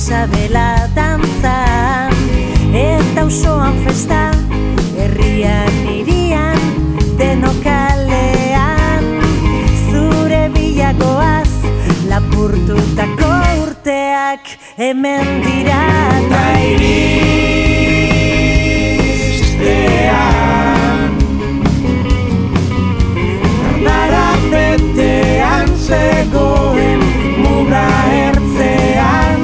Sabela dantzan, eta auzoan festa, herrian hirian, denokalean. Zure bilagoaz, lapurtutako urteak hemen dira. Ta iristean, ardara betean zegoen muga ertzean.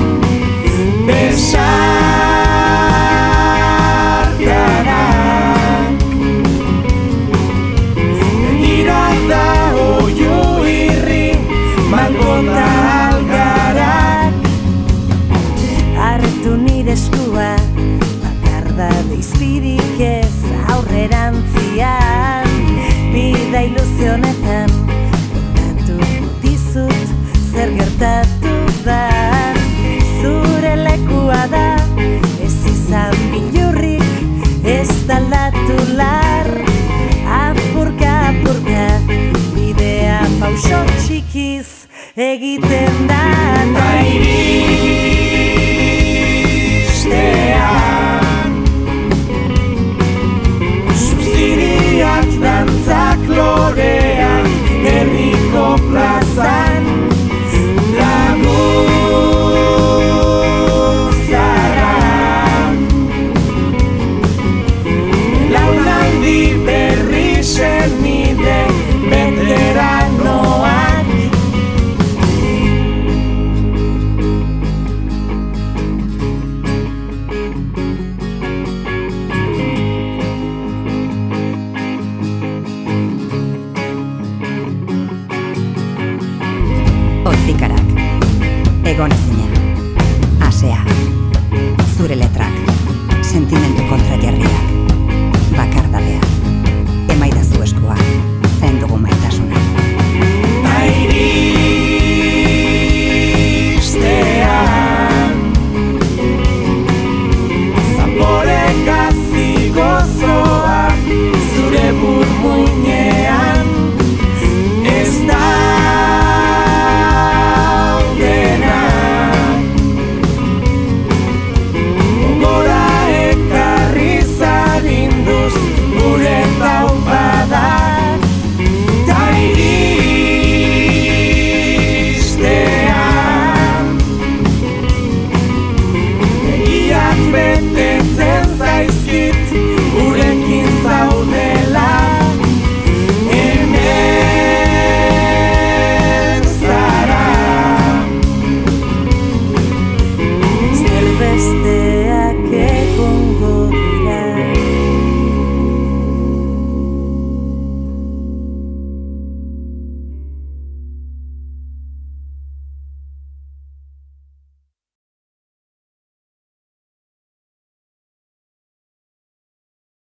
Besarkadak begirada oio irri malgota algarak. Hartu nire eskua bakardade izpirik ez aurrerantzian. Bida iluzionetan kontatu dizut zer gertatu da. Zure lekua da, ez izan bilurrik, ez daldatu lar. Apurka, apurka, bidea pauso txikiz egiten da. Ta iristean, zuziriak dantzak loreak herriko plazan. Nire veteranoak Otzikarak, egonezina, asea, zure letrak, sentimendu kontrajarriak, bakardadea. Emaidazu eskua, zain dugu maitasuna. Ta